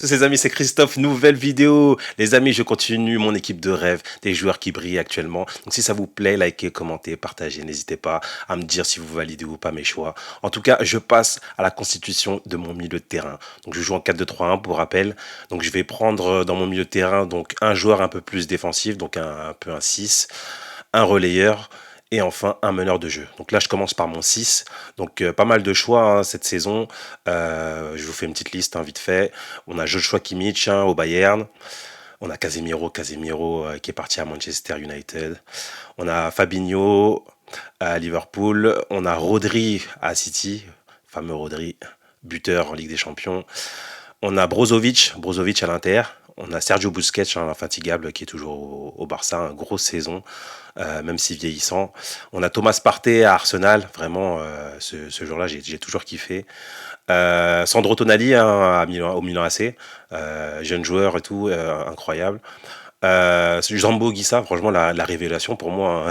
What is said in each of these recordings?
Tous les amis, c'est Christophe, nouvelle vidéo. Les amis, je continue mon équipe de rêve, des joueurs qui brillent actuellement. Donc si ça vous plaît, likez, commentez, partagez. N'hésitez pas à me dire si vous validez ou pas mes choix. En tout cas, je passe à la constitution de mon milieu de terrain. Donc je joue en 4-2-3-1 pour rappel. Donc je vais prendre dans mon milieu de terrain donc un joueur un peu plus défensif, donc un peu un 6, un relayeur. Et enfin, un meneur de jeu. Donc là, je commence par mon 6. Donc pas mal de choix hein, cette saison. Je vous fais une petite liste hein, vite fait. On a Joshua Kimmich hein, au Bayern. On a Casemiro qui est parti à Manchester United. On a Fabinho à Liverpool. On a Rodri à City, fameux Rodri, buteur en Ligue des Champions. On a Brozovic à l'Inter. On a Sergio Busquets, hein, infatigable, qui est toujours au Barça, une grosse saison, même si vieillissant. On a Thomas Partey à Arsenal, vraiment, ce jour-là, j'ai toujours kiffé. Sandro Tonali hein, au Milan AC, jeune joueur et tout, incroyable. Zambo Guissa, franchement, la révélation pour moi.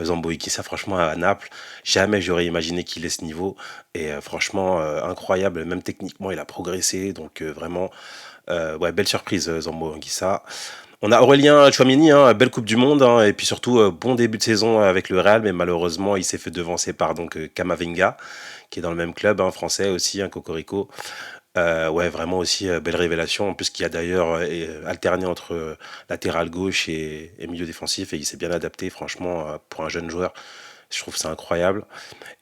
Zambo Guissa, franchement, à Naples, jamais j'aurais imaginé qu'il ait ce niveau. Et franchement, incroyable, même techniquement, il a progressé. Donc vraiment, ouais, belle surprise, Zambo Guissa. On a Aurélien Tchouameni, hein, belle Coupe du Monde, hein, et puis surtout bon début de saison avec le Real, mais malheureusement il s'est fait devancer par donc Kamavinga, qui est dans le même club, hein, français aussi, un Cocorico. Ouais, vraiment aussi belle révélation, en plus qui a d'ailleurs alterné entre latéral gauche et milieu défensif, et il s'est bien adapté, franchement, pour un jeune joueur. Je trouve ça incroyable.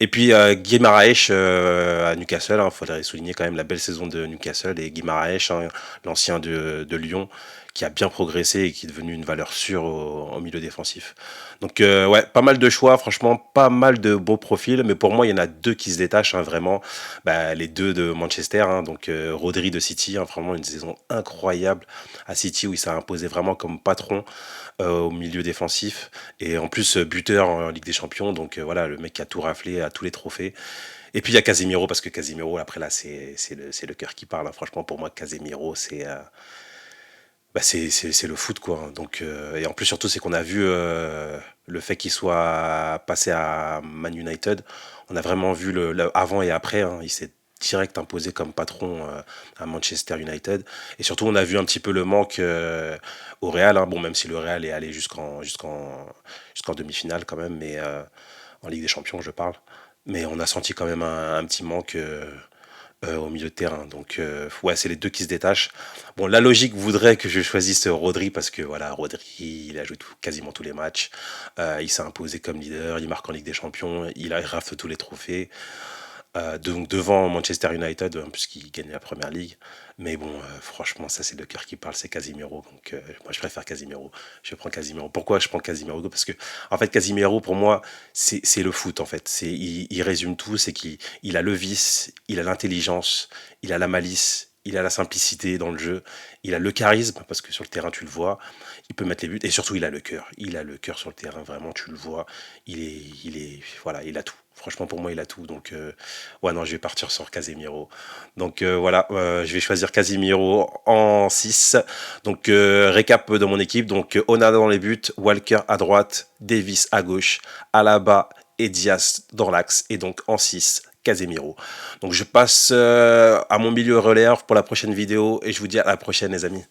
Et puis Guimaraes à Newcastle, il faudrait souligner quand même la belle saison de Newcastle et Guimaraes, hein, l'ancien de Lyon, qui a bien progressé et qui est devenu une valeur sûre au milieu défensif. Donc ouais, pas mal de choix, franchement, pas mal de beaux profils, mais pour moi il y en a deux qui se détachent hein, vraiment, bah, les deux de Manchester, hein, donc Rodri de City, hein, vraiment une saison incroyable à City où il s'est imposé vraiment comme patron au milieu défensif et en plus buteur en Ligue des Champions, donc voilà, le mec qui a tout raflé, a tous les trophées. Et puis il y a Casemiro, parce que Casemiro, après là, c'est le cœur qui parle. Hein. Franchement, pour moi, Casemiro, c'est le foot, quoi. Hein. Donc, et en plus, surtout, c'est qu'on a vu le fait qu'il soit passé à Man United. On a vraiment vu le avant et après. Hein. Il s'est direct imposé comme patron à Manchester United. Et surtout, on a vu un petit peu le manque au Real. Hein. Bon, même si le Real est allé jusqu'en demi-finale quand même, mais en Ligue des Champions, je parle. Mais on a senti quand même un petit manque au milieu de terrain. Donc, ouais, c'est les deux qui se détachent. Bon, la logique voudrait que je choisisse Rodri parce que, voilà, Rodri, il a joué quasiment tous les matchs. Il s'est imposé comme leader, il marque en Ligue des Champions, il a rafle tous les trophées. Donc devant Manchester United, puisqu'il gagne la première ligue. Mais bon, franchement, ça c'est le cœur qui parle, c'est Casemiro. Donc moi je préfère Casemiro. Je prends Casemiro. Pourquoi je prends Casemiro? Parce que en fait Casemiro pour moi c'est le foot en fait. Il résume tout, c'est qu'il a le vice, il a l'intelligence, il a la malice. Il a la simplicité dans le jeu, il a le charisme, parce que sur le terrain, tu le vois, il peut mettre les buts, et surtout, il a le cœur. Il a le cœur sur le terrain, vraiment, tu le vois. Voilà, il a tout. Franchement, pour moi, il a tout. Donc, ouais, non, je vais partir sur Casemiro. Donc, voilà, je vais choisir Casemiro en 6. Donc, récap de mon équipe. Donc, Onana dans les buts, Walker à droite, Davis à gauche, Alaba et Diaz dans l'axe. Et donc, en 6, Casemiro. Donc, je passe à mon milieu relayeur pour la prochaine vidéo et je vous dis à la prochaine, les amis.